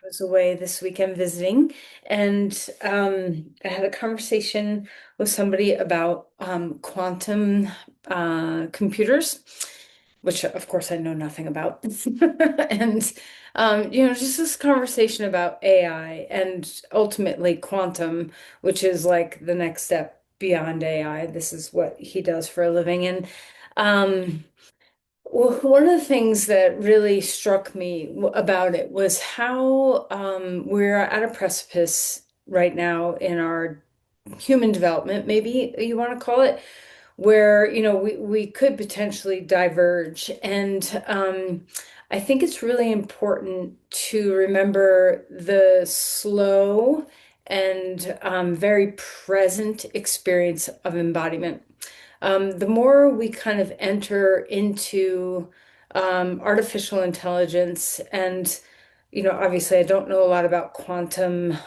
was away this weekend visiting, and I had a conversation with somebody about quantum computers, which of course I know nothing about. And just this conversation about AI and ultimately quantum, which is like the next step beyond AI. This is what he does for a living. And well, one of the things that really struck me about it was how we're at a precipice right now in our human development, maybe you want to call it, where we could potentially diverge. And I think it's really important to remember the slow and very present experience of embodiment. The more we kind of enter into artificial intelligence, and obviously I don't know a lot about quantum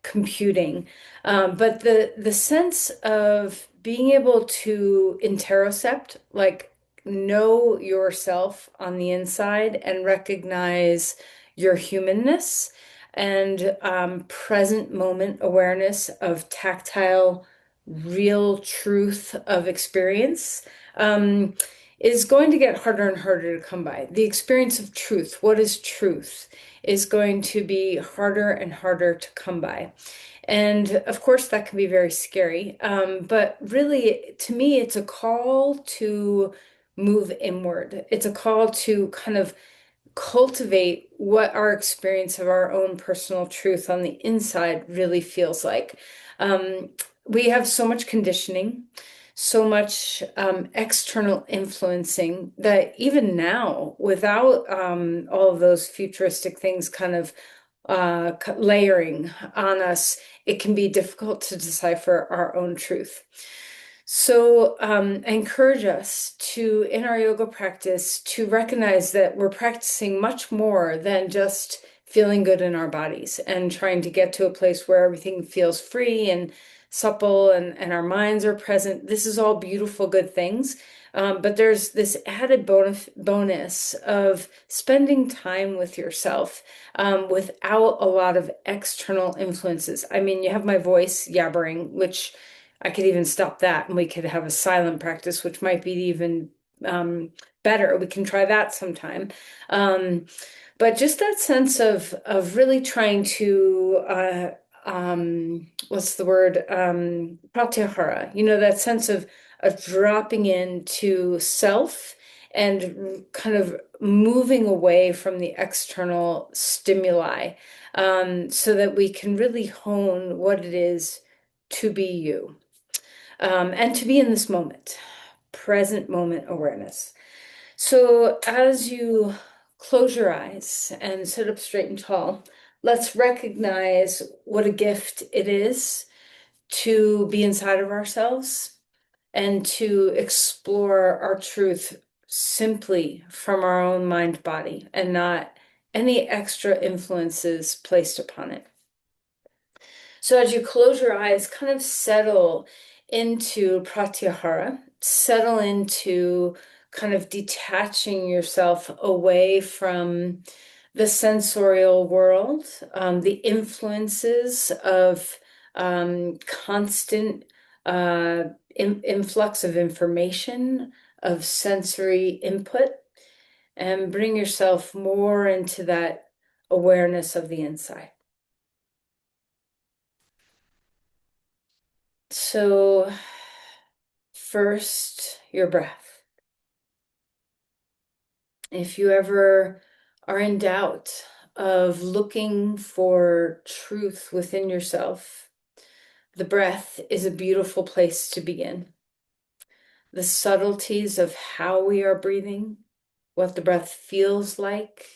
computing, but the sense of being able to interocept, like know yourself on the inside and recognize your humanness and present moment awareness of tactile real truth of experience um, is going to get harder and harder to come by. The experience of truth, what is truth, is going to be harder and harder to come by. And of course, that can be very scary. But really, to me, it's a call to move inward. It's a call to kind of cultivate what our experience of our own personal truth on the inside really feels like. Um, we have so much conditioning, so much external influencing that even now, without all of those futuristic things kind of layering on us, it can be difficult to decipher our own truth. So, I encourage us to, in our yoga practice, to recognize that we're practicing much more than just feeling good in our bodies and trying to get to a place where everything feels free and supple and our minds are present. This is all beautiful, good things. But there's this added bonus of spending time with yourself without a lot of external influences. I mean, you have my voice yabbering, which I could even stop that and we could have a silent practice, which might be even better. We can try that sometime. Um, but just that sense of really trying to what's the word? Pratyahara, that sense of dropping into self and kind of moving away from the external stimuli, so that we can really hone what it is to be you, and to be in this moment, present moment awareness. So as you close your eyes and sit up straight and tall, let's recognize what a gift it is to be inside of ourselves and to explore our truth simply from our own mind body and not any extra influences placed upon it. So as you close your eyes, kind of settle into pratyahara, settle into kind of detaching yourself away from the sensorial world, the influences of constant influx of information, of sensory input, and bring yourself more into that awareness of the inside. So, first, your breath. If you ever are in doubt of looking for truth within yourself, the breath is a beautiful place to begin. The subtleties of how we are breathing, what the breath feels like,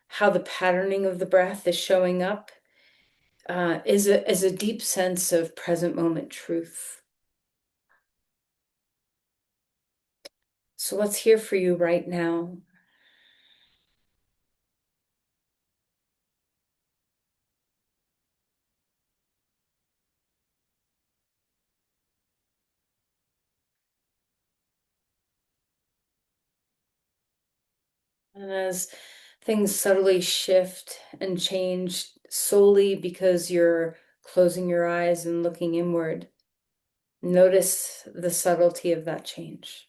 how the patterning of the breath is showing up, is a deep sense of present moment truth. So, what's here for you right now? And as things subtly shift and change solely because you're closing your eyes and looking inward. Notice the subtlety of that change.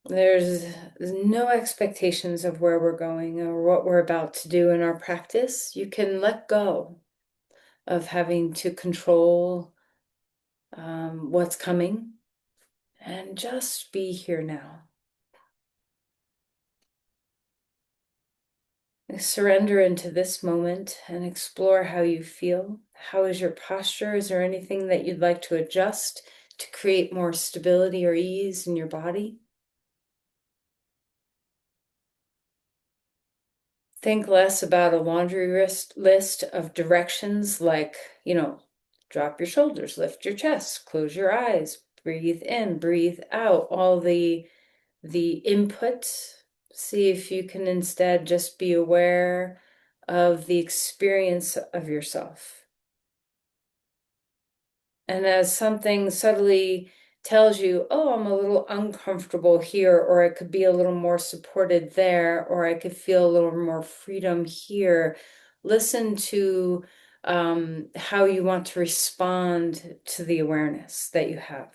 There's no expectations of where we're going or what we're about to do in our practice. You can let go of having to control what's coming and just be here now. Surrender into this moment and explore how you feel. How is your posture? Is there anything that you'd like to adjust to create more stability or ease in your body? Think less about a laundry list of directions like, drop your shoulders, lift your chest, close your eyes, breathe in, breathe out, all the input. See if you can instead just be aware of the experience of yourself. And as something subtly tells you, oh, I'm a little uncomfortable here, or I could be a little more supported there, or I could feel a little more freedom here, listen to how you want to respond to the awareness that you have.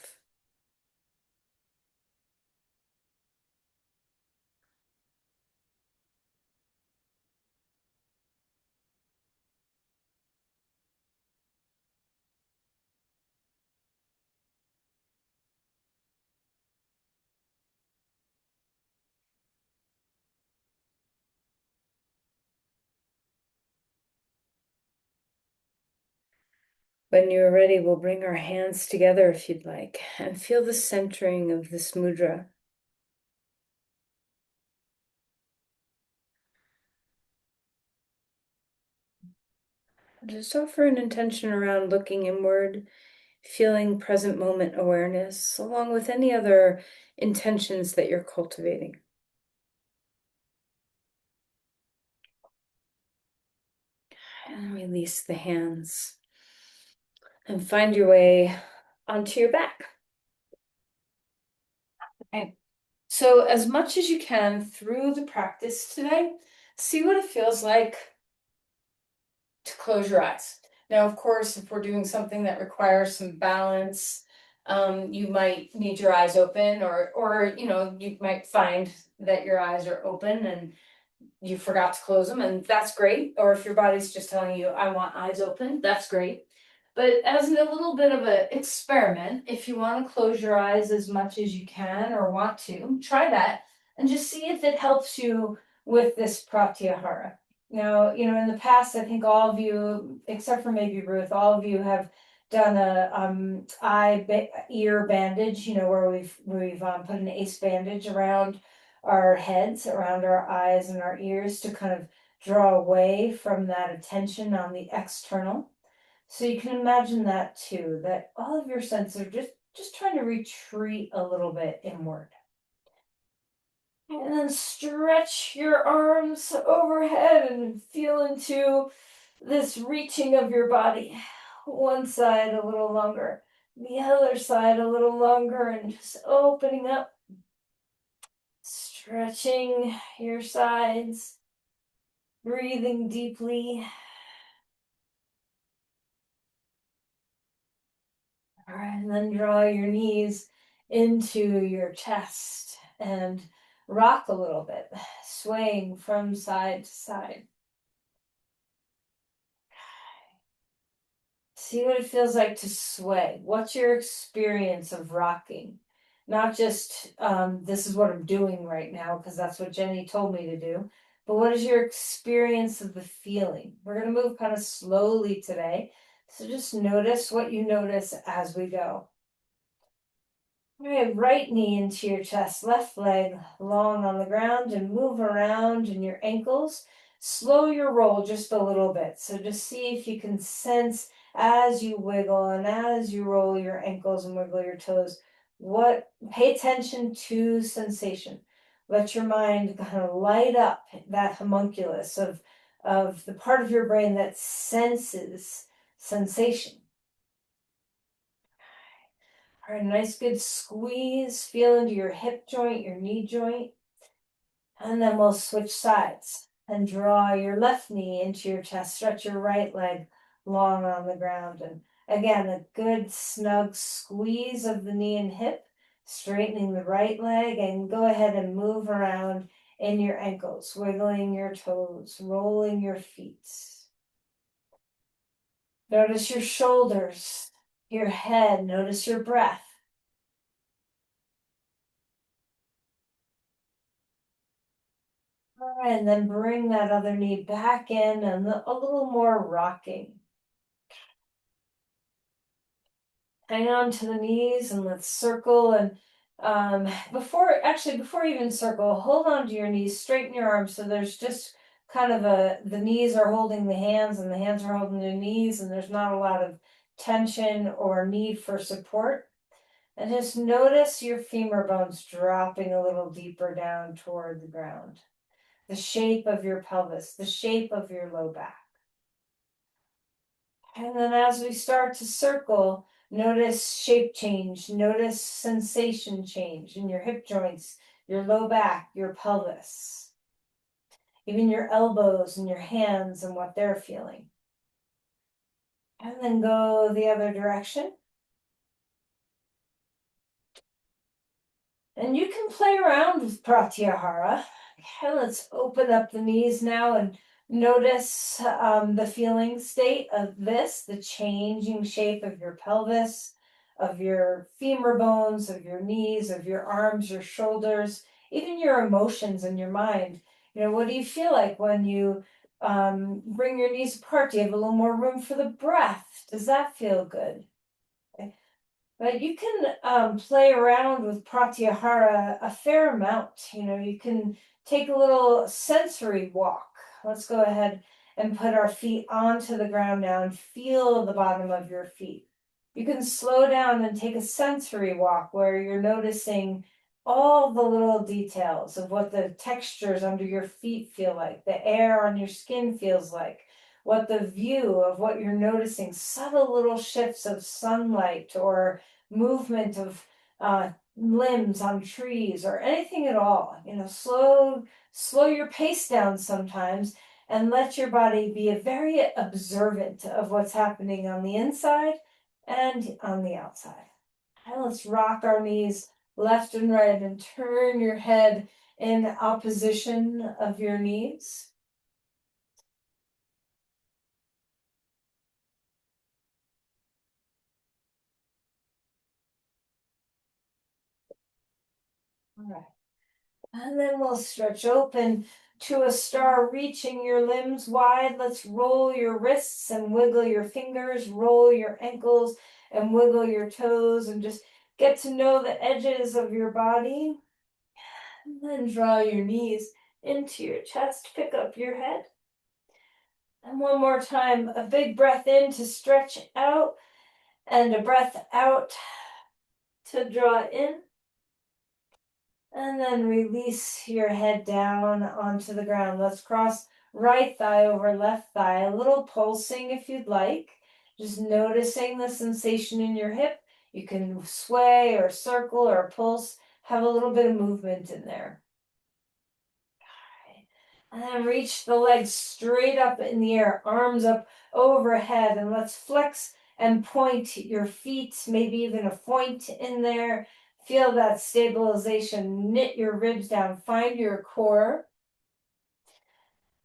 When you're ready, we'll bring our hands together if you'd like, and feel the centering of this mudra. Just offer an intention around looking inward, feeling present moment awareness, along with any other intentions that you're cultivating. And release the hands and find your way onto your back. Okay. So, as much as you can through the practice today, see what it feels like to close your eyes. Now, of course, if we're doing something that requires some balance, you might need your eyes open, or you might find that your eyes are open and you forgot to close them, and that's great. Or if your body's just telling you, I want eyes open, that's great. But as a little bit of an experiment, if you want to close your eyes as much as you can or want to, try that and just see if it helps you with this pratyahara. Now, in the past, I think all of you, except for maybe Ruth, all of you have done a ear bandage, where we've put an ace bandage around our heads, around our eyes and our ears to kind of draw away from that attention on the external. So you can imagine that too, that all of your senses are just trying to retreat a little bit inward. And then stretch your arms overhead and feel into this reaching of your body. One side a little longer, the other side a little longer, and just opening up, stretching your sides, breathing deeply. All right, and then draw your knees into your chest and rock a little bit, swaying from side to side. See what it feels like to sway. What's your experience of rocking? Not just this is what I'm doing right now because that's what Jenny told me to do, but what is your experience of the feeling? We're going to move kind of slowly today, so just notice what you notice as we go. Okay, right knee into your chest, left leg long on the ground, and move around in your ankles. Slow your roll just a little bit. So just see if you can sense as you wiggle and as you roll your ankles and wiggle your toes. Pay attention to sensation. Let your mind kind of light up that homunculus of the part of your brain that senses sensation. All right, nice good squeeze. Feel into your hip joint, your knee joint. And then we'll switch sides and draw your left knee into your chest. Stretch your right leg long on the ground. And again, a good snug squeeze of the knee and hip, straightening the right leg, and go ahead and move around in your ankles, wiggling your toes, rolling your feet. Notice your shoulders, your head, notice your breath. All right, and then bring that other knee back in and a little more rocking. Hang on to the knees and let's circle. And before you even circle, hold on to your knees, straighten your arms so there's just kind of the knees are holding the hands and the hands are holding the knees, and there's not a lot of tension or need for support. And just notice your femur bones dropping a little deeper down toward the ground. The shape of your pelvis, the shape of your low back. And then as we start to circle, notice shape change, notice sensation change in your hip joints, your low back, your pelvis, even your elbows and your hands and what they're feeling. And then go the other direction. And you can play around with Pratyahara. Okay, let's open up the knees now and notice the feeling state of this, the changing shape of your pelvis, of your femur bones, of your knees, of your arms, your shoulders, even your emotions and your mind. You know, what do you feel like when you bring your knees apart? Do you have a little more room for the breath? Does that feel good? Okay. But you can play around with Pratyahara a fair amount. You know, you can take a little sensory walk. Let's go ahead and put our feet onto the ground now and feel the bottom of your feet. You can slow down and take a sensory walk where you're noticing all the little details of what the textures under your feet feel like, the air on your skin feels like, what the view of what you're noticing, subtle little shifts of sunlight or movement of limbs on trees or anything at all. You know, slow your pace down sometimes and let your body be very observant of what's happening on the inside and on the outside. And let's rock our knees left and right and turn your head in opposition of your knees. All right. And then we'll stretch open to a star, reaching your limbs wide. Let's roll your wrists and wiggle your fingers, roll your ankles and wiggle your toes, and just get to know the edges of your body. And then draw your knees into your chest, pick up your head. And one more time, a big breath in to stretch out, and a breath out to draw in. And then release your head down onto the ground. Let's cross right thigh over left thigh, a little pulsing if you'd like. Just noticing the sensation in your hip. You can sway or circle or pulse, have a little bit of movement in there. And then reach the legs straight up in the air, arms up overhead, and let's flex and point your feet, maybe even a point in there. Feel that stabilization, knit your ribs down, find your core.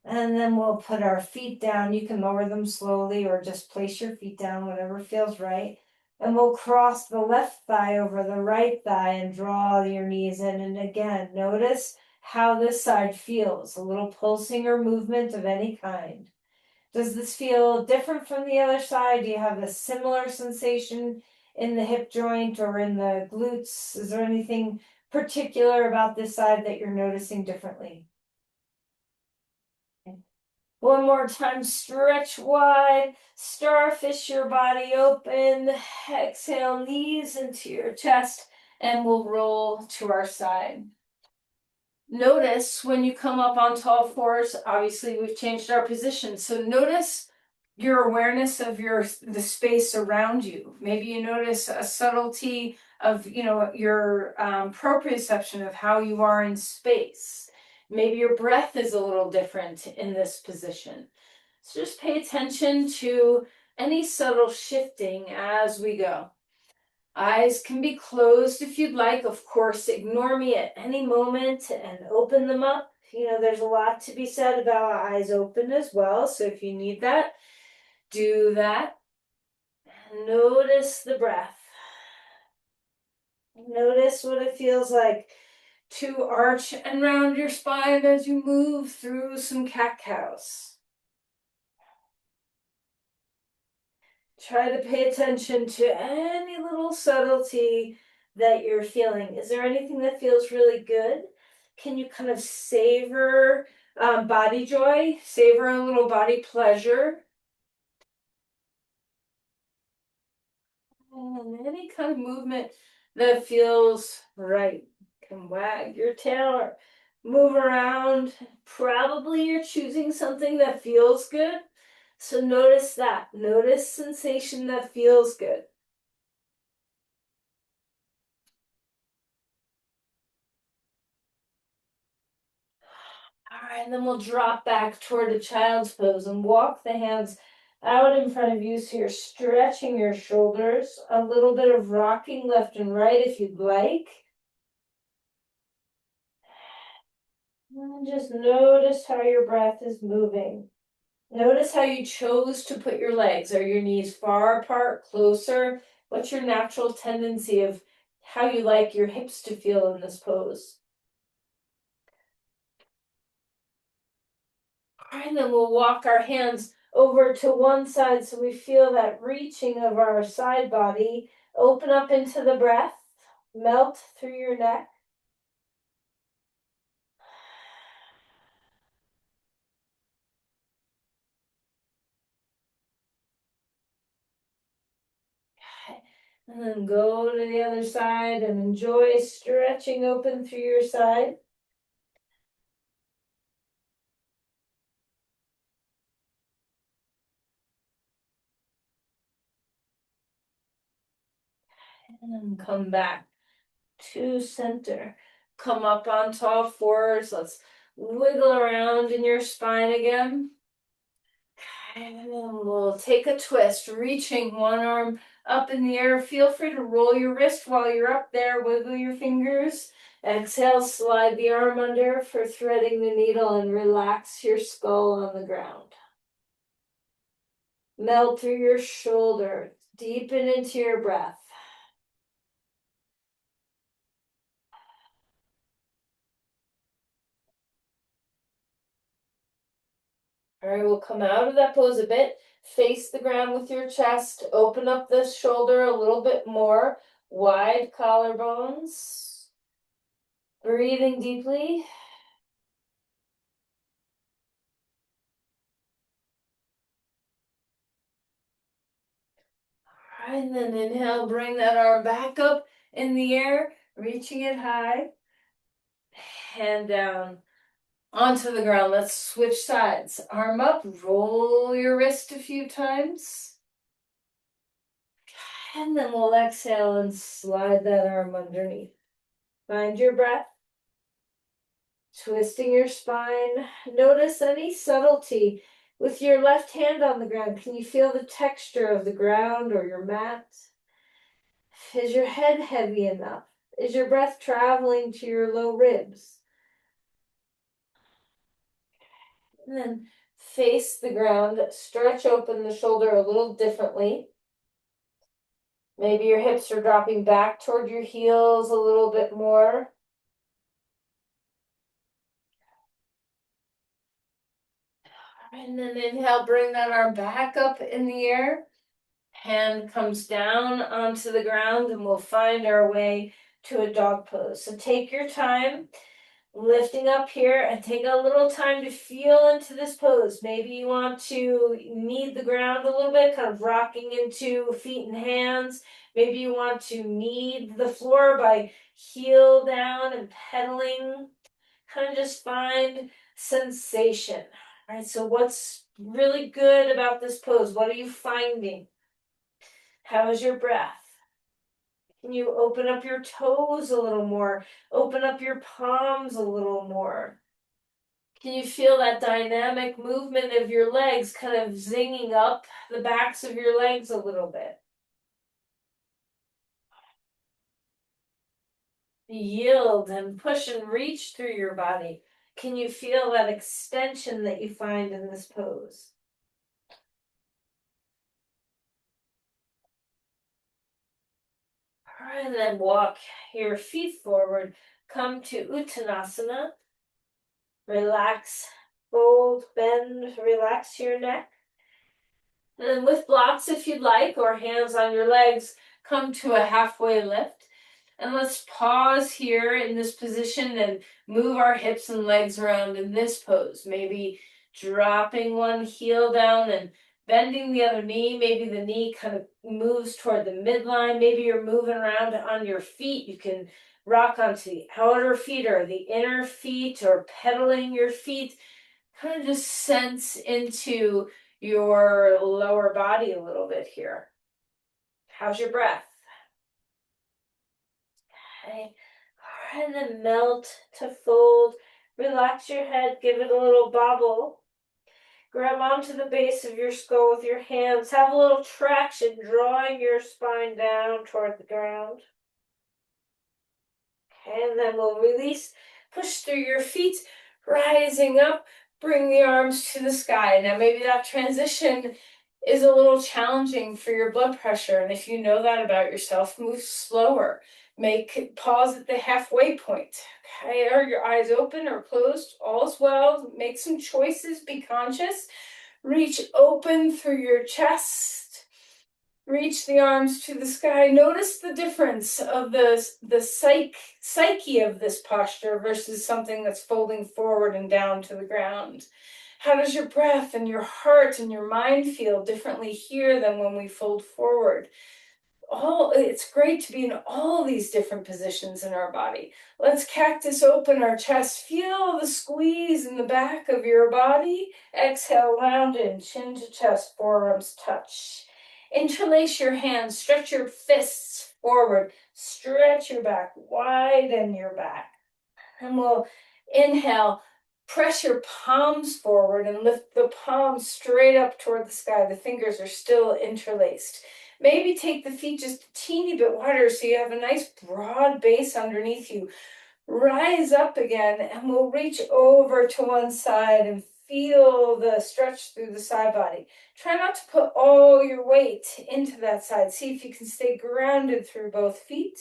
And then we'll put our feet down. You can lower them slowly or just place your feet down, whatever feels right. And we'll cross the left thigh over the right thigh and draw your knees in. And again, notice how this side feels, a little pulsing or movement of any kind. Does this feel different from the other side? Do you have a similar sensation in the hip joint or in the glutes? Is there anything particular about this side that you're noticing differently? One more time, stretch wide, starfish your body open, exhale, knees into your chest, and we'll roll to our side. Notice when you come up onto all fours, obviously we've changed our position. So notice your awareness of the space around you. Maybe you notice a subtlety of, your proprioception of how you are in space. Maybe your breath is a little different in this position. So just pay attention to any subtle shifting as we go. Eyes can be closed if you'd like. Of course, ignore me at any moment and open them up. There's a lot to be said about eyes open as well. So if you need that, do that. Notice the breath. Notice what it feels like to arch and round your spine as you move through some cat-cows. Try to pay attention to any little subtlety that you're feeling. Is there anything that feels really good? Can you kind of savor body joy, savor a little body pleasure? And any kind of movement that feels right. You can wag your tail or move around. Probably you're choosing something that feels good. So notice that. Notice sensation that feels good. All right, and then we'll drop back toward a child's pose and walk the hands out in front of you so you're stretching your shoulders. A little bit of rocking left and right if you'd like. And just notice how your breath is moving. Notice how you chose to put your legs. Are your knees far apart, closer? What's your natural tendency of how you like your hips to feel in this pose? All right, and then we'll walk our hands over to one side so we feel that reaching of our side body. Open up into the breath, melt through your neck. And then go to the other side and enjoy stretching open through your side. And then come back to center. Come up onto all fours. Let's wiggle around in your spine again. And then we'll take a twist, reaching one arm up in the air. Feel free to roll your wrist while you're up there. Wiggle your fingers. Exhale, slide the arm under for threading the needle and relax your skull on the ground. Melt through your shoulder. Deepen into your breath. All right, we'll come out of that pose a bit. Face the ground with your chest. Open up the shoulder a little bit more. Wide collarbones. Breathing deeply. All right, and then inhale, bring that arm back up in the air, reaching it high. Hand down onto the ground. Let's switch sides. Arm up, roll your wrist a few times. And then we'll exhale and slide that arm underneath. Find your breath. Twisting your spine. Notice any subtlety with your left hand on the ground. Can you feel the texture of the ground or your mat? Is your head heavy enough? Is your breath traveling to your low ribs? And then face the ground. Stretch open the shoulder a little differently. Maybe your hips are dropping back toward your heels a little bit more. And then inhale, bring that arm back up in the air. Hand comes down onto the ground and we'll find our way to a dog pose. So take your time lifting up here and take a little time to feel into this pose. Maybe you want to knead the ground a little bit, kind of rocking into feet and hands. Maybe you want to knead the floor by heel down and pedaling. Kind of just find sensation. All right, so what's really good about this pose? What are you finding? How is your breath? Can you open up your toes a little more? Open up your palms a little more. Can you feel that dynamic movement of your legs kind of zinging up the backs of your legs a little bit? Yield and push and reach through your body. Can you feel that extension that you find in this pose? All right, and then walk your feet forward. Come to Uttanasana. Relax, fold, bend, relax your neck. And then with blocks if you'd like, or hands on your legs, come to a halfway lift. And let's pause here in this position and move our hips and legs around in this pose. Maybe dropping one heel down and bending the other knee. Maybe the knee kind of moves toward the midline. Maybe you're moving around on your feet. You can rock onto the outer feet or the inner feet or pedaling your feet. Kind of just sense into your lower body a little bit here. How's your breath? Okay. All right, and then melt to fold. Relax your head, give it a little bobble. Grab onto the base of your skull with your hands. Have a little traction, drawing your spine down toward the ground. Okay, and then we'll release. Push through your feet, rising up. Bring the arms to the sky. Now, maybe that transition is a little challenging for your blood pressure. And if you know that about yourself, move slower. Make pause at the halfway point. Okay, are your eyes open or closed? All's well. Make some choices. Be conscious. Reach open through your chest. Reach the arms to the sky. Notice the difference of the psyche of this posture versus something that's folding forward and down to the ground. How does your breath and your heart and your mind feel differently here than when we fold forward? It's great to be in all these different positions in our body. Let's cactus open our chest. Feel the squeeze in the back of your body. Exhale, round in, chin to chest, forearms touch. Interlace your hands, stretch your fists forward, stretch your back, widen your back. And we'll inhale, press your palms forward and lift the palms straight up toward the sky. The fingers are still interlaced. Maybe take the feet just a teeny bit wider so you have a nice broad base underneath you. Rise up again and we'll reach over to one side and feel the stretch through the side body. Try not to put all your weight into that side. See if you can stay grounded through both feet.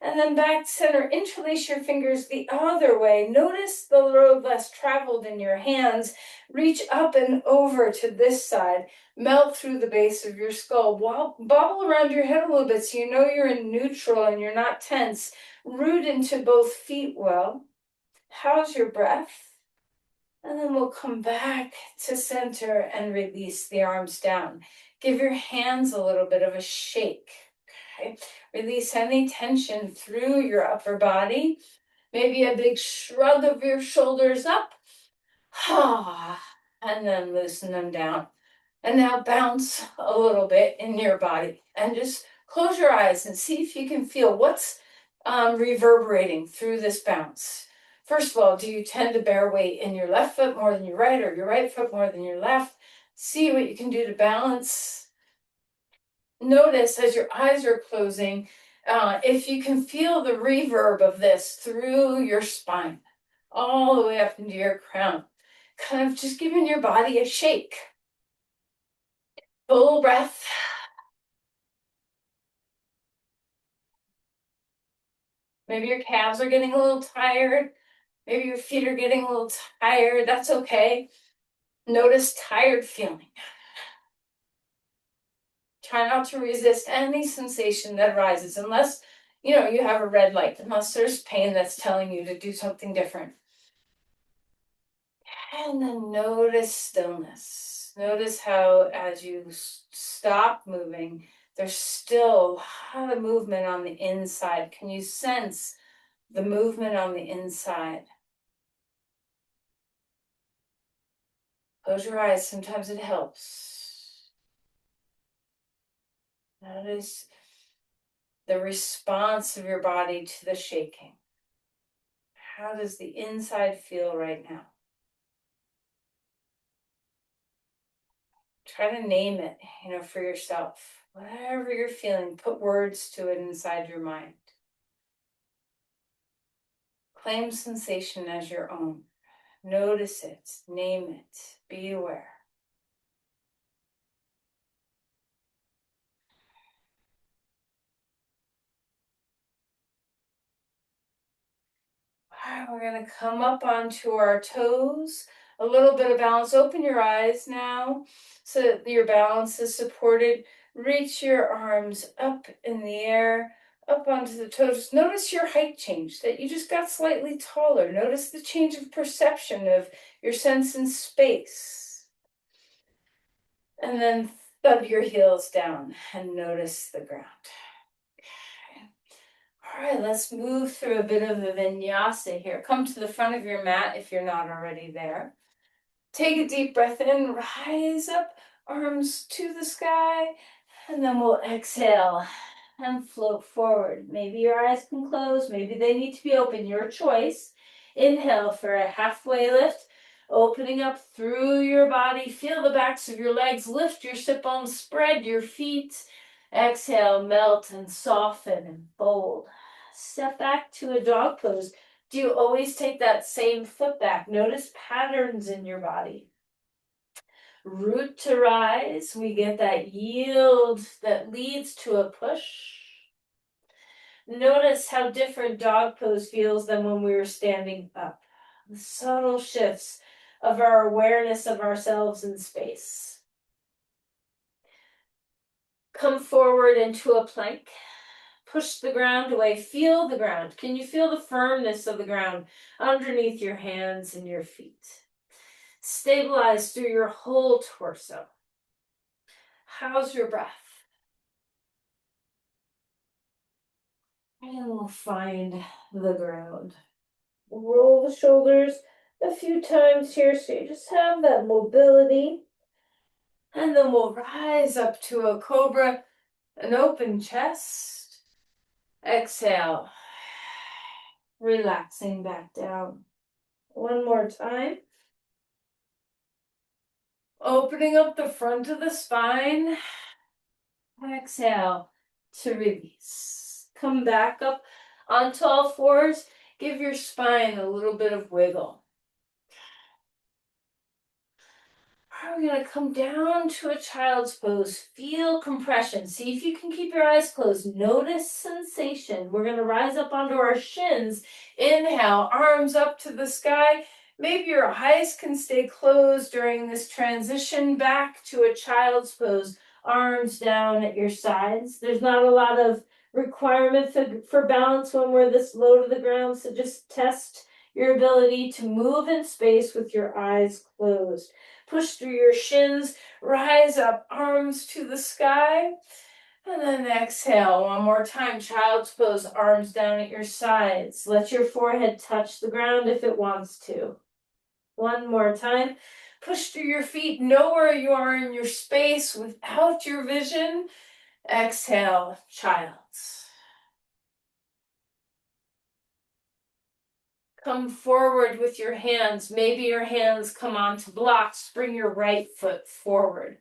And then back to center, interlace your fingers the other way. Notice the road less traveled in your hands. Reach up and over to this side. Melt through the base of your skull. Bobble around your head a little bit so you know you're in neutral and you're not tense. Root into both feet well. How's your breath? And then we'll come back to center and release the arms down. Give your hands a little bit of a shake. Okay. Release any tension through your upper body. Maybe a big shrug of your shoulders up. And then loosen them down. And now bounce a little bit in your body. And just close your eyes and see if you can feel what's reverberating through this bounce. First of all, do you tend to bear weight in your left foot more than your right, or your right foot more than your left? See what you can do to balance. Notice as your eyes are closing, if you can feel the reverb of this through your spine, all the way up into your crown, kind of just giving your body a shake. Full breath. Maybe your calves are getting a little tired. Maybe your feet are getting a little tired. That's okay. Notice tired feeling. Try not to resist any sensation that arises unless, you have a red light, unless there's pain that's telling you to do something different. And then notice stillness. Notice how as you stop moving, there's still a lot of movement on the inside. Can you sense the movement on the inside? Close your eyes. Sometimes it helps. Notice the response of your body to the shaking. How does the inside feel right now? Try to name it, for yourself. Whatever you're feeling, put words to it inside your mind. Claim sensation as your own. Notice it, name it, be aware. All right, we're going to come up onto our toes. A little bit of balance. Open your eyes now so that your balance is supported. Reach your arms up in the air, up onto the toes. Notice your height change, that you just got slightly taller. Notice the change of perception of your sense in space. And then thud your heels down and notice the ground. All right, let's move through a bit of a vinyasa here. Come to the front of your mat if you're not already there. Take a deep breath in, rise up, arms to the sky, and then we'll exhale and float forward. Maybe your eyes can close, maybe they need to be open, your choice. Inhale for a halfway lift, opening up through your body. Feel the backs of your legs, lift your sit bones, spread your feet. Exhale, melt and soften and fold. Step back to a dog pose. Do you always take that same foot back? Notice patterns in your body. Root to rise, we get that yield that leads to a push. Notice how different dog pose feels than when we were standing up. The subtle shifts of our awareness of ourselves in space. Come forward into a plank. Push the ground away. Feel the ground. Can you feel the firmness of the ground underneath your hands and your feet? Stabilize through your whole torso. How's your breath? And we'll find the ground. Roll the shoulders a few times here so you just have that mobility. And then we'll rise up to a cobra, an open chest. Exhale. Relaxing back down. One more time. Opening up the front of the spine. Exhale to release. Come back up onto all fours. Give your spine a little bit of wiggle. We're going to come down to a child's pose. Feel compression. See if you can keep your eyes closed. Notice sensation. We're going to rise up onto our shins. Inhale, arms up to the sky. Maybe your eyes can stay closed during this transition back to a child's pose. Arms down at your sides. There's not a lot of requirement for balance when we're this low to the ground, so just test your ability to move in space with your eyes closed. Push through your shins, rise up, arms to the sky, and then exhale. One more time, child's pose, arms down at your sides. Let your forehead touch the ground if it wants to. One more time. Push through your feet, know where you are in your space without your vision. Exhale, child's. Come forward with your hands. Maybe your hands come onto blocks. Bring your right foot forward.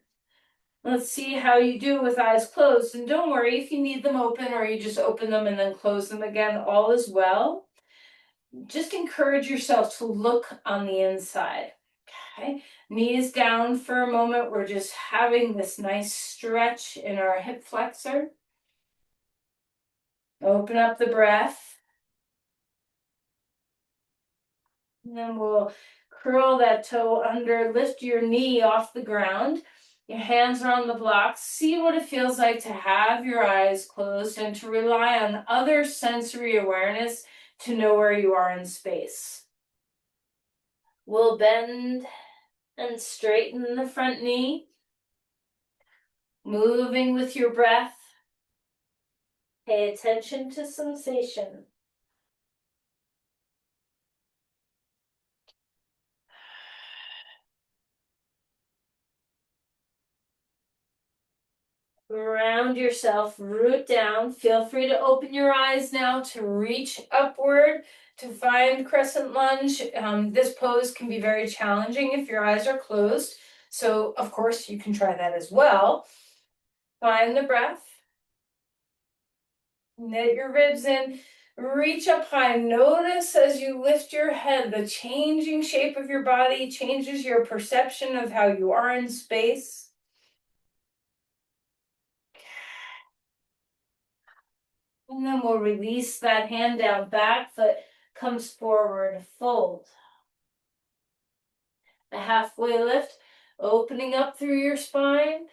Let's see how you do with eyes closed. And don't worry if you need them open or you just open them and then close them again. All is well. Just encourage yourself to look on the inside. Okay, knees down for a moment. We're just having this nice stretch in our hip flexor. Open up the breath. And then we'll curl that toe under, lift your knee off the ground. Your hands are on the blocks. See what it feels like to have your eyes closed and to rely on other sensory awareness to know where you are in space. We'll bend and straighten the front knee, moving with your breath. Pay attention to sensation. Ground yourself, root down. Feel free to open your eyes now to reach upward to find crescent lunge. This pose can be very challenging if your eyes are closed. So, of course, you can try that as well. Find the breath. Knit your ribs in. Reach up high. Notice as you lift your head, the changing shape of your body changes your perception of how you are in space. And then we'll release that hand down, back foot comes forward, fold. A halfway lift, opening up through your spine.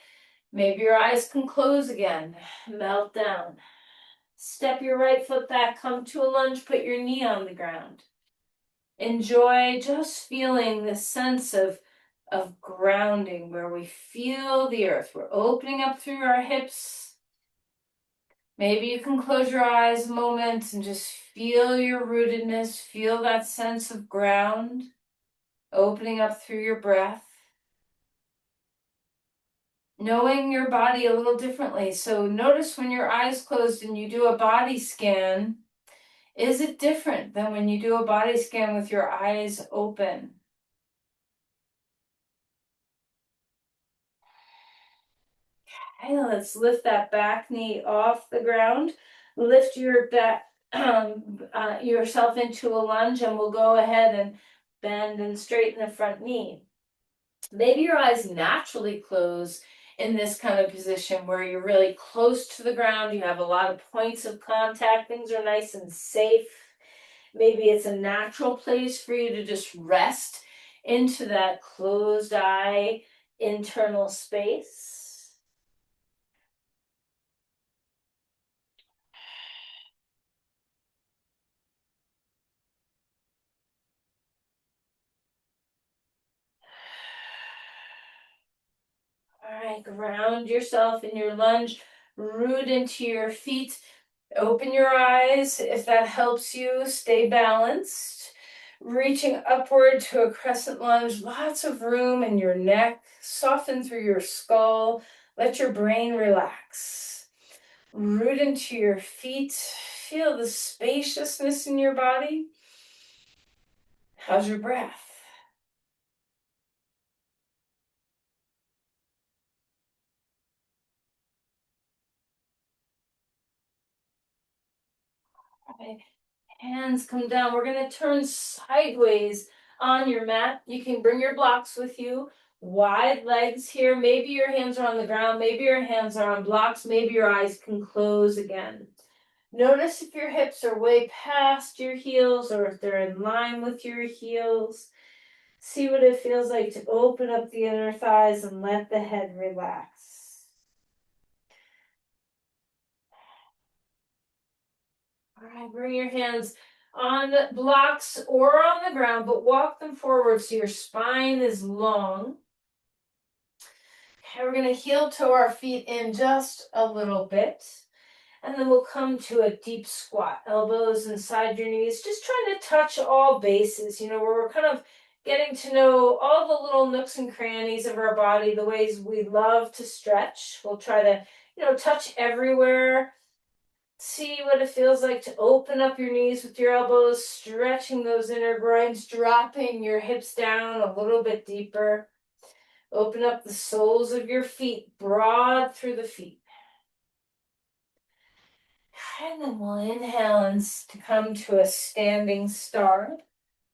Maybe your eyes can close again. Melt down. Step your right foot back, come to a lunge, put your knee on the ground. Enjoy just feeling the sense of grounding where we feel the earth. We're opening up through our hips. Maybe you can close your eyes a moment and just feel your rootedness, feel that sense of ground, opening up through your breath. Knowing your body a little differently. So notice when your eyes closed and you do a body scan, is it different than when you do a body scan with your eyes open? Okay, let's lift that back knee off the ground. Lift your back, yourself into a lunge, and we'll go ahead and bend and straighten the front knee. Maybe your eyes naturally close in this kind of position where you're really close to the ground. You have a lot of points of contact. Things are nice and safe. Maybe it's a natural place for you to just rest into that closed eye internal space. All right, ground yourself in your lunge, root into your feet, open your eyes if that helps you, stay balanced. Reaching upward to a crescent lunge, lots of room in your neck, soften through your skull, let your brain relax. Root into your feet, feel the spaciousness in your body. How's your breath? Okay. Hands come down. We're going to turn sideways on your mat. You can bring your blocks with you. Wide legs here. Maybe your hands are on the ground. Maybe your hands are on blocks. Maybe your eyes can close again. Notice if your hips are way past your heels or if they're in line with your heels. See what it feels like to open up the inner thighs and let the head relax. All right, bring your hands on the blocks or on the ground, but walk them forward so your spine is long. Okay, we're going to heel toe our feet in just a little bit. And then we'll come to a deep squat, elbows inside your knees, just trying to touch all bases, where we're kind of getting to know all the little nooks and crannies of our body, the ways we love to stretch. We'll try to, touch everywhere. See what it feels like to open up your knees with your elbows, stretching those inner groins, dropping your hips down a little bit deeper. Open up the soles of your feet, broad through the feet. And then we'll inhale and to come to a standing start.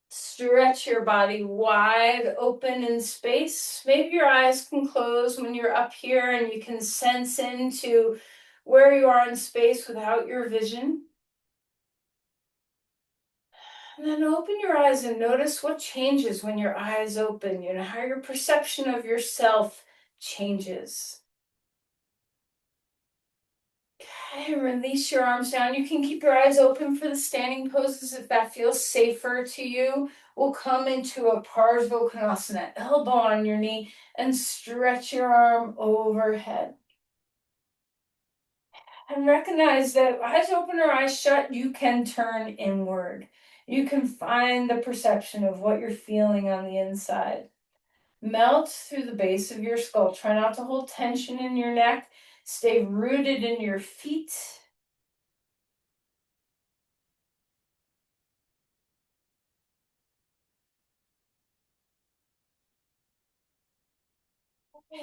Stretch your body wide open in space. Maybe your eyes can close when you're up here and you can sense into where you are in space without your vision. And then open your eyes and notice what changes when your eyes open, how your perception of yourself changes. Okay, release your arms down. You can keep your eyes open for the standing poses if that feels safer to you. We'll come into a Parsvakonasana, elbow on your knee, and stretch your arm overhead. And recognize that eyes open or eyes shut, you can turn inward. You can find the perception of what you're feeling on the inside. Melt through the base of your skull. Try not to hold tension in your neck. Stay rooted in your feet.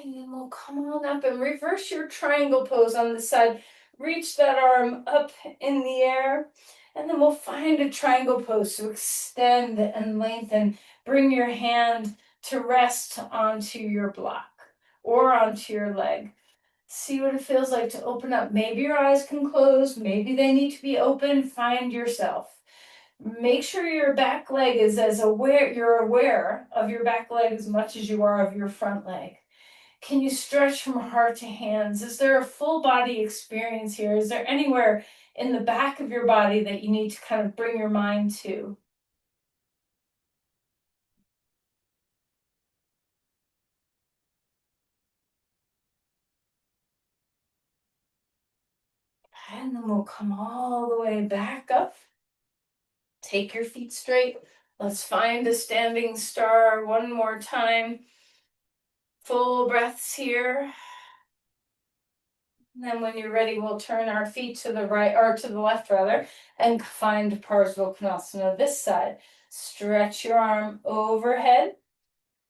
And then we'll come on up and reverse your triangle pose on the side. Reach that arm up in the air. And then we'll find a triangle pose to extend and lengthen. Bring your hand to rest onto your block or onto your leg. See what it feels like to open up. Maybe your eyes can close. Maybe they need to be open. Find yourself. Make sure your back leg is as aware, you're aware of your back leg as much as you are of your front leg. Can you stretch from heart to hands? Is there a full body experience here? Is there anywhere in the back of your body that you need to kind of bring your mind to? And then we'll come all the way back up. Take your feet straight. Let's find a standing star one more time. Full breaths here. And then when you're ready, we'll turn our feet to the right, or to the left rather, and find Parsva Konasana this side. Stretch your arm overhead.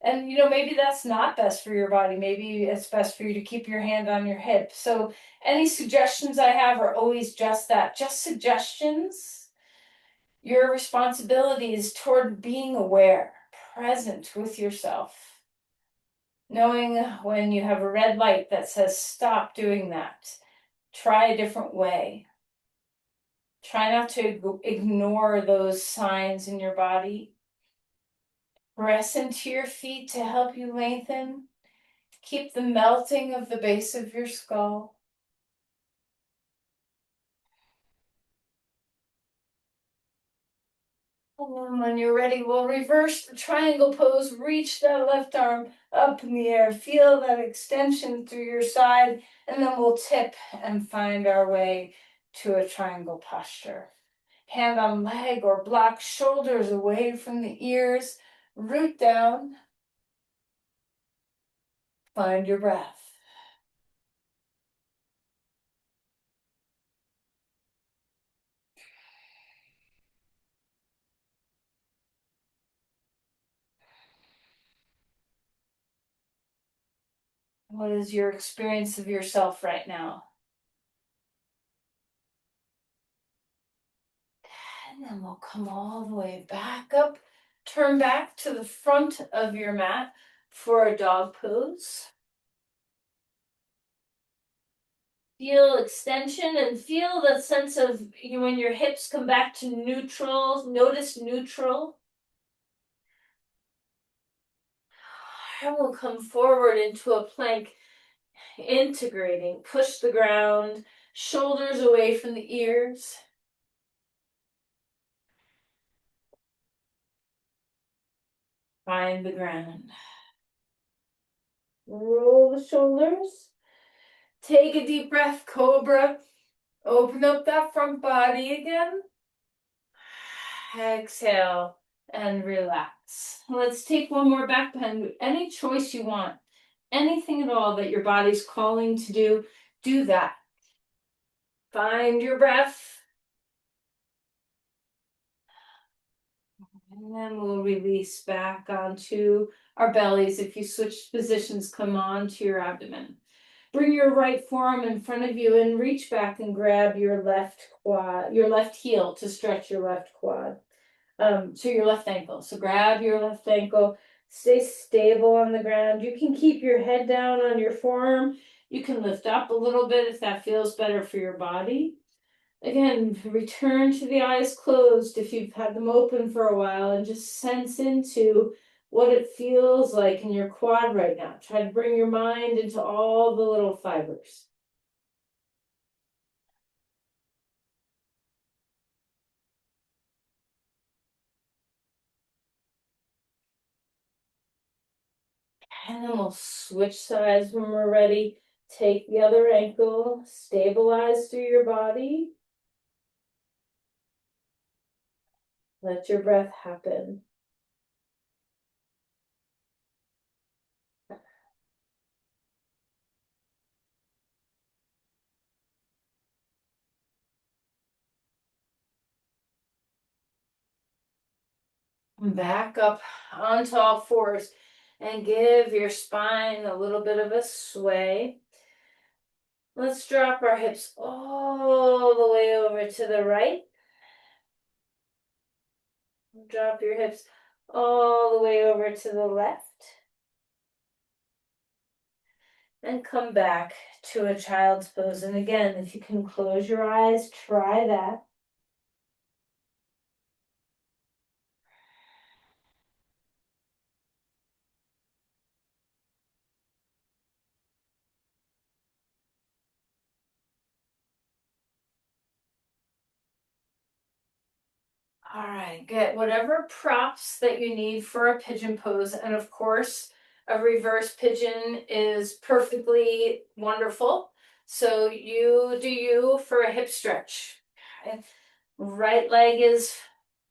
And maybe that's not best for your body. Maybe it's best for you to keep your hand on your hip. So any suggestions I have are always just that, just suggestions. Your responsibility is toward being aware, present with yourself. Knowing when you have a red light that says stop doing that. Try a different way. Try not to ignore those signs in your body. Press into your feet to help you lengthen. Keep the melting of the base of your skull. And then when you're ready, we'll reverse the triangle pose. Reach that left arm up in the air. Feel that extension through your side. And then we'll tip and find our way to a triangle posture. Hand on leg or block, shoulders away from the ears. Root down. Find your breath. What is your experience of yourself right now? And then we'll come all the way back up. Turn back to the front of your mat for a dog pose. Feel extension and feel the sense of when your hips come back to neutral. Notice neutral. And we'll come forward into a plank, integrating. Push the ground, shoulders away from the ears. Find the ground. Roll the shoulders. Take a deep breath, cobra. Open up that front body again. Exhale and relax. Let's take one more back bend. Any choice you want, anything at all that your body's calling to do, do that. Find your breath. And then we'll release back onto our bellies. If you switch positions, come on to your abdomen. Bring your right forearm in front of you and reach back and grab your left quad, your left heel to stretch your left quad. So your left ankle. So grab your left ankle, stay stable on the ground. You can keep your head down on your forearm. You can lift up a little bit if that feels better for your body. Again, return to the eyes closed if you've had them open for a while and just sense into what it feels like in your quad right now. Try to bring your mind into all the little fibers. And then we'll switch sides when we're ready. Take the other ankle, stabilize through your body. Let your breath happen. Back up onto all fours and give your spine a little bit of a sway. Let's drop our hips all the way over to the right. Drop your hips all the way over to the left. And come back to a child's pose. And again, if you can close your eyes, try that. All right, get whatever props that you need for a pigeon pose. And of course, a reverse pigeon is perfectly wonderful. So you do you for a hip stretch. Okay. Right leg is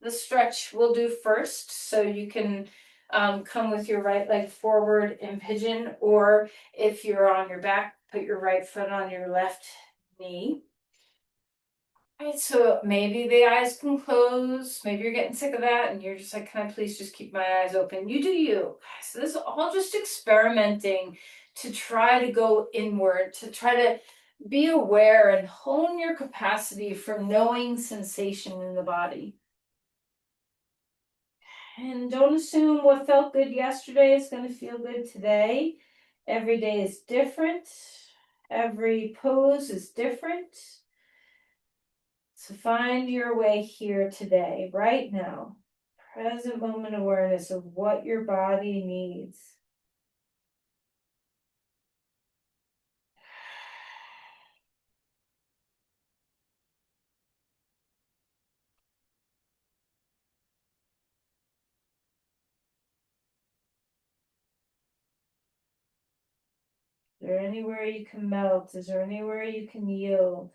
the stretch we'll do first. So you can come with your right leg forward in pigeon, or if you're on your back, put your right foot on your left knee. Right, so maybe the eyes can close. Maybe you're getting sick of that and you're just like, can I please just keep my eyes open? You do you. So this is all just experimenting to try to go inward, to try to be aware and hone your capacity for knowing sensation in the body. And don't assume what felt good yesterday is going to feel good today. Every day is different. Every pose is different. So find your way here today, right now. Present moment awareness of what your body needs. Is there anywhere you can melt? Is there anywhere you can yield?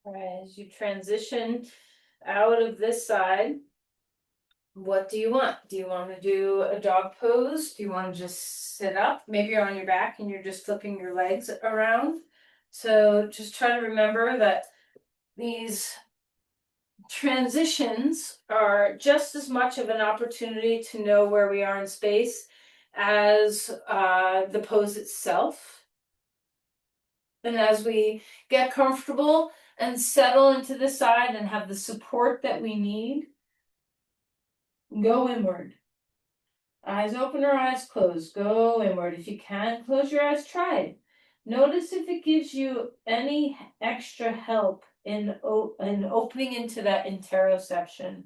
All right, as you transition out of this side, what do you want? Do you want to do a dog pose? Do you want to just sit up? Maybe you're on your back and you're just flipping your legs around. So just try to remember that these transitions are just as much of an opportunity to know where we are in space as the pose itself. And as we get comfortable and settle into the side and have the support that we need, go inward. Eyes open or eyes closed, go inward. If you can close your eyes, try it. Notice if it gives you any extra help in opening into that interoception.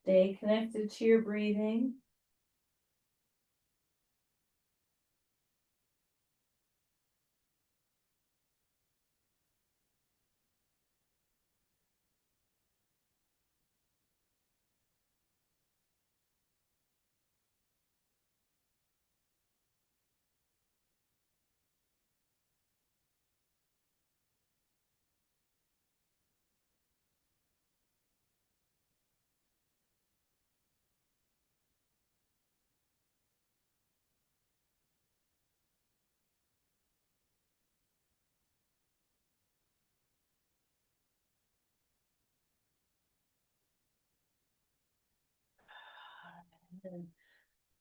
Stay connected to your breathing.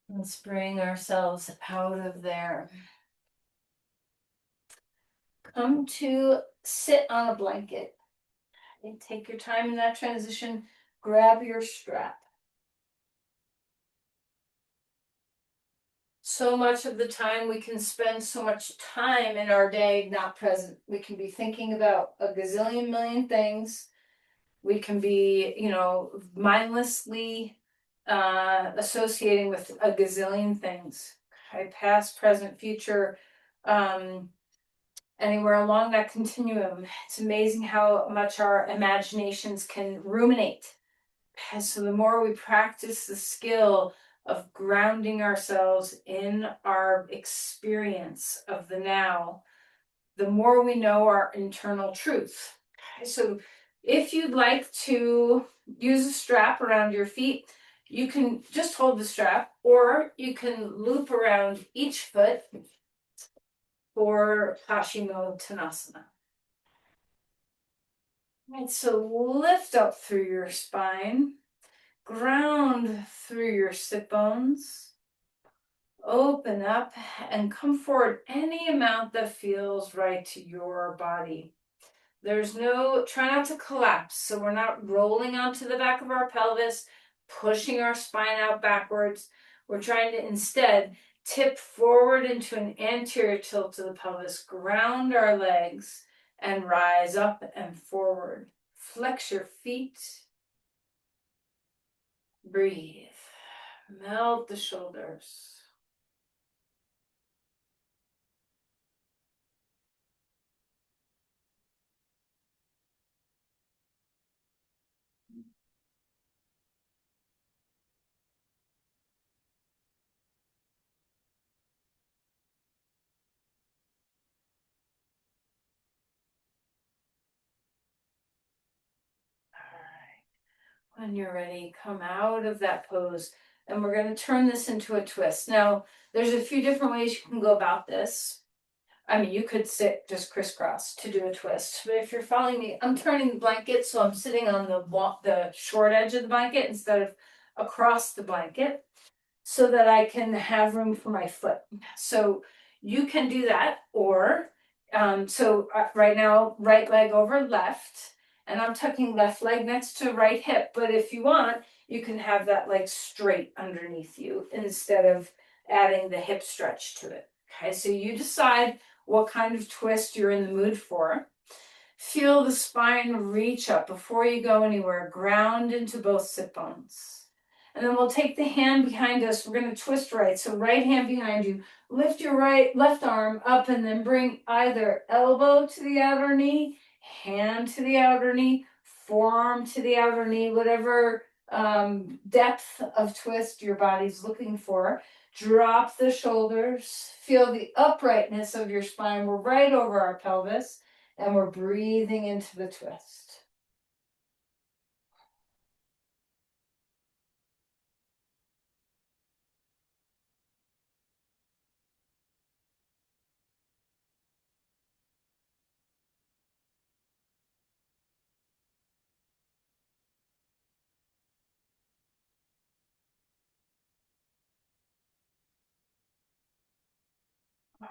Let's bring ourselves out of there. Come to sit on a blanket. Okay, take your time in that transition. Grab your strap. So much of the time we can spend so much time in our day not present. We can be thinking about a gazillion million things. We can be, mindlessly associating with a gazillion things. Okay, past, present, future, um, anywhere along that continuum. It's amazing how much our imaginations can ruminate. So the more we practice the skill of grounding ourselves in our experience of the now, the more we know our internal truth. Okay, so if you'd like to use a strap around your feet, you can just hold the strap, or you can loop around each foot for Paschimottanasana. Right, so lift up through your spine, ground through your sit bones, open up and come forward any amount that feels right to your body. Try not to collapse. So we're not rolling onto the back of our pelvis, pushing our spine out backwards. We're trying to instead tip forward into an anterior tilt of the pelvis, ground our legs, and rise up and forward. Flex your feet. Breathe. Melt the shoulders. All right. When you're ready, come out of that pose, and we're going to turn this into a twist. Now, there's a few different ways you can go about this. I mean, you could sit just crisscross to do a twist, but if you're following me, I'm turning the blanket so I'm sitting on the short edge of the blanket instead of across the blanket, so that I can have room for my foot. So you can do that, or right now, right leg over left, and I'm tucking left leg next to right hip. But if you want, you can have that leg straight underneath you instead of adding the hip stretch to it. Okay, so you decide what kind of twist you're in the mood for. Feel the spine reach up before you go anywhere. Ground into both sit bones. And then we'll take the hand behind us. We're going to twist right. So right hand behind you. Lift your left arm up and then bring either elbow to the outer knee, hand to the outer knee, forearm to the outer knee, whatever depth of twist your body's looking for. Drop the shoulders. Feel the uprightness of your spine. We're right over our pelvis, and we're breathing into the twist.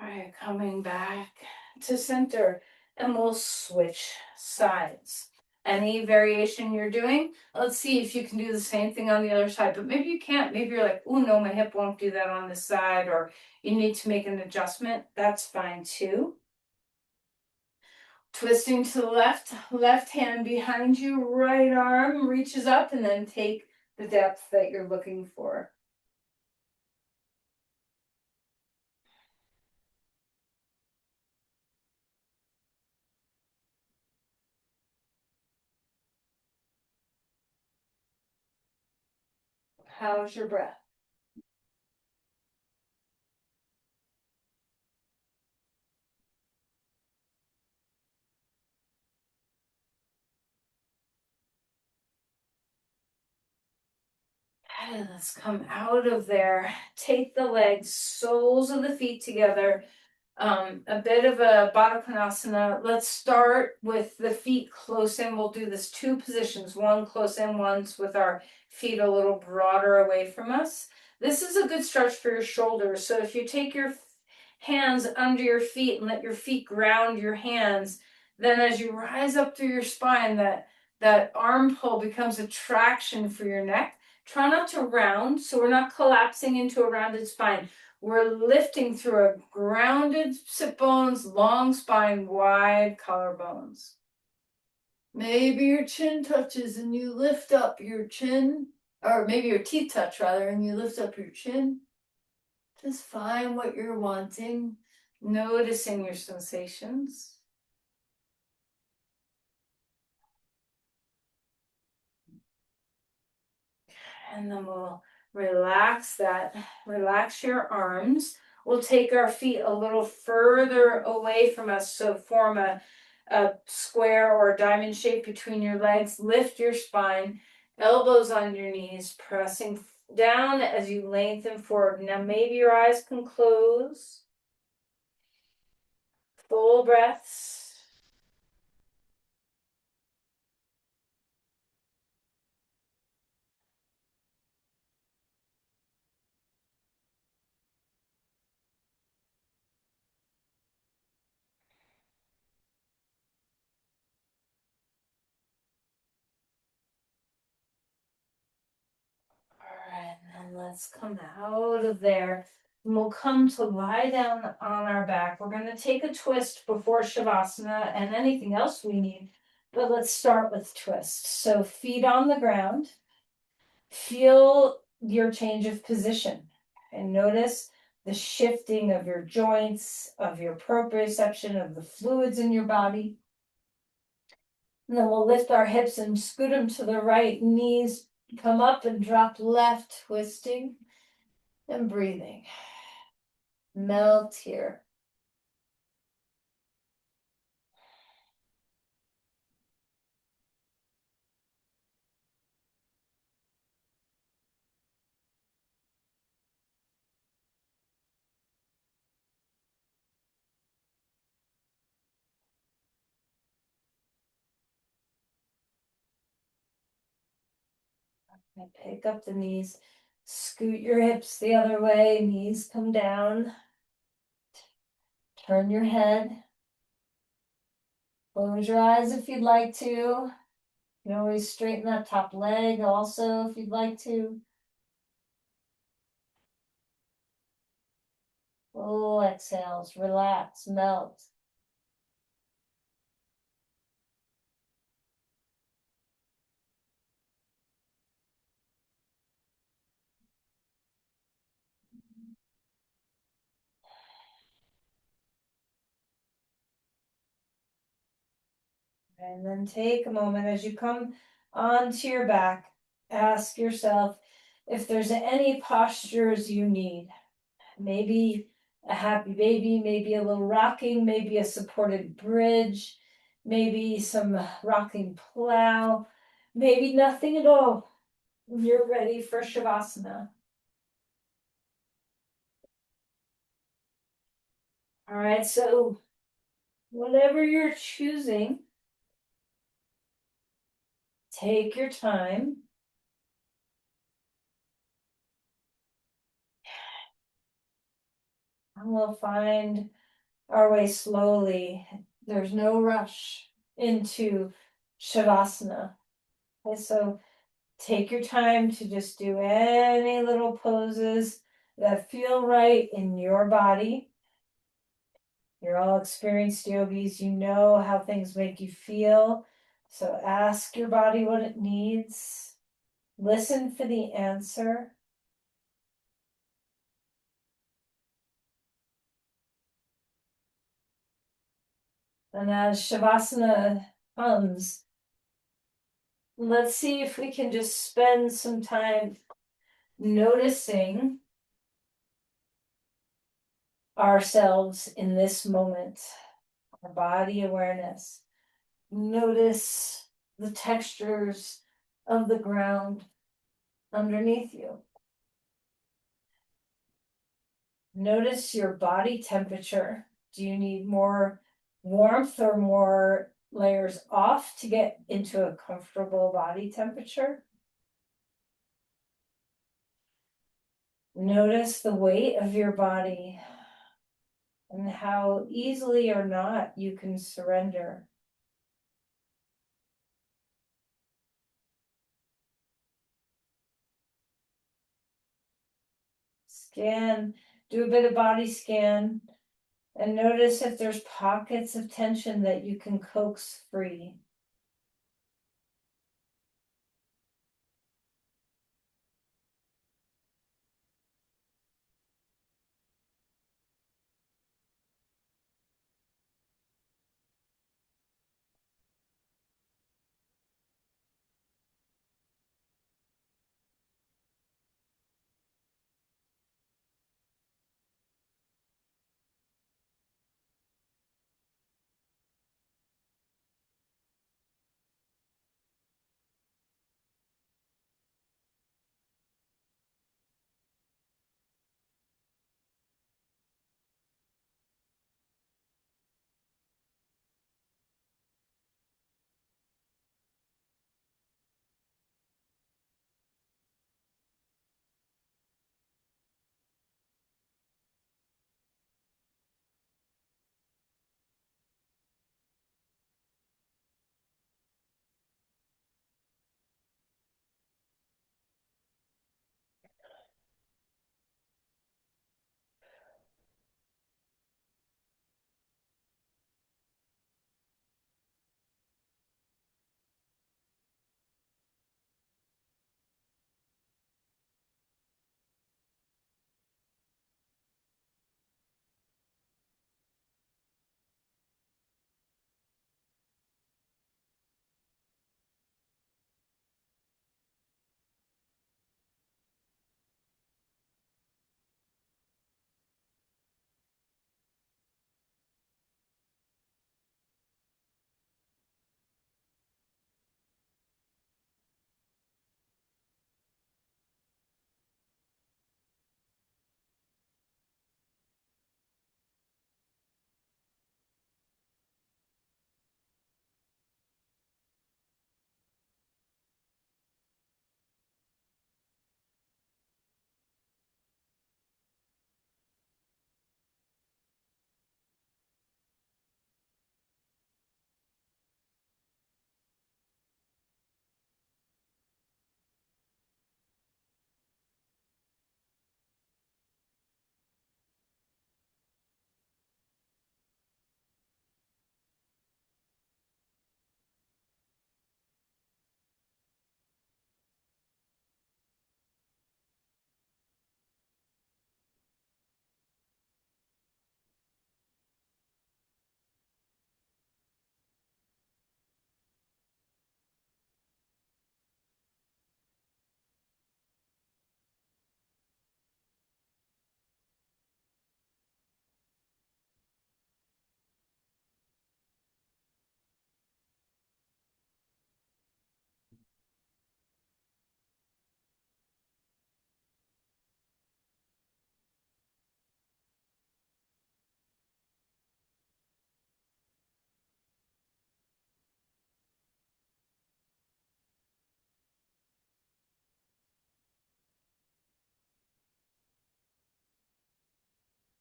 All right, coming back to center, and we'll switch sides. Any variation you're doing, let's see if you can do the same thing on the other side, but maybe you can't. Maybe you're like, oh no, my hip won't do that on this side, or you need to make an adjustment. That's fine too. Twisting to the left hand behind you, right arm reaches up, and then take the depth that you're looking for. How's your breath? And let's come out of there. Take the legs, soles of the feet together. A bit of a Baddha Konasana. Let's start with the feet close in. We'll do this two positions, one close in, one's with our feet a little broader away from us. This is a good stretch for your shoulders. So if you take your hands under your feet and let your feet ground your hands, then as you rise up through your spine, that that arm pull becomes a traction for your neck. Try not to round, so we're not collapsing into a rounded spine. We're lifting through a grounded sit bones, long spine, wide collarbones. Maybe your chin touches and you lift up your chin, or maybe your teeth touch rather, and you lift up your chin. Just find what you're wanting, noticing your sensations. And then we'll relax that, relax your arms. We'll take our feet a little further away from us, so form a square or a diamond shape between your legs. Lift your spine, elbows on your knees, pressing down as you lengthen forward. Now maybe your eyes can close. Full breaths. All right, and then let's come out of there. And we'll come to lie down on our back. We're going to take a twist before Shavasana and anything else we need. But let's start with twist. So feet on the ground. Feel your change of position and notice the shifting of your joints, of your proprioception, of the fluids in your body. And then we'll lift our hips and scoot them to the right, knees come up and drop left, twisting and breathing. Melt here. And pick up the knees, scoot your hips the other way, knees come down. Turn your head. Close your eyes if you'd like to. You can always straighten that top leg also if you'd like to. Full exhales, relax, melt. And then take a moment as you come onto your back, ask yourself if there's any postures you need. Maybe a happy baby, maybe a little rocking, maybe a supported bridge, maybe some rocking plow, maybe nothing at all. You're ready for Shavasana. All right, so whatever you're choosing, take your time. And we'll find our way slowly. There's no rush into Shavasana. Okay, so take your time to just do any little poses that feel right in your body. You're all experienced yogis, you know how things make you feel. So ask your body what it needs. Listen for the answer. And as Shavasana comes, let's see if we can just spend some time noticing ourselves in this moment, our body awareness. Notice the textures of the ground underneath you. Notice your body temperature. Do you need more warmth or more layers off to get into a comfortable body temperature? Notice the weight of your body and how easily or not you can surrender. Scan, do a bit of body scan, and notice if there's pockets of tension that you can coax free.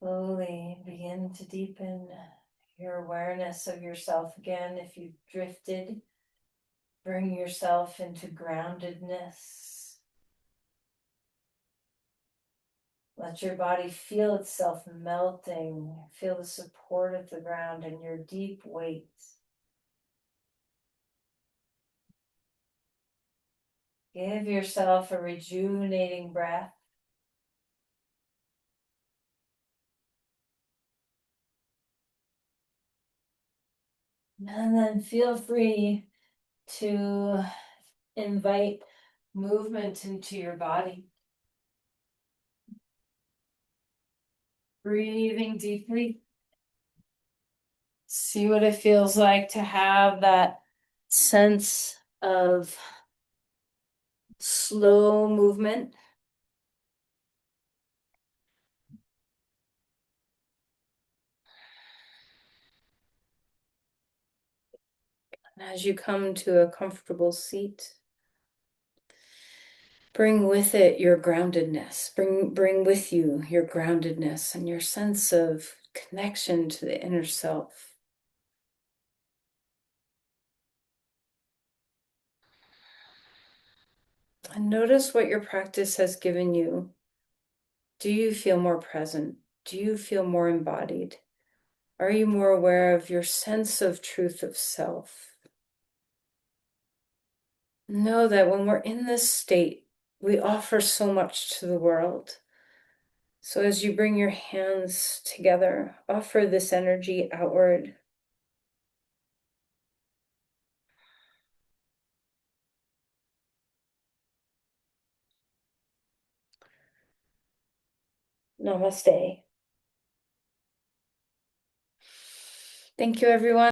Slowly begin to deepen your awareness of yourself again. If you've drifted, bring yourself into groundedness. Let your body feel itself melting. Feel the support of the ground and your deep weight. Give yourself a rejuvenating breath. And then feel free to invite movement into your body. Breathing deeply. See what it feels like to have that sense of slow movement. And as you come to a comfortable seat, bring with it your groundedness. Bring with you your groundedness and your sense of connection to the inner self. And notice what your practice has given you Do you feel more present? Do you feel more embodied? Are you more aware of your sense of truth of self? Know that when we're in this state, we offer so much to the world. So as you bring your hands together, offer this energy outward. Namaste. Thank you, everyone.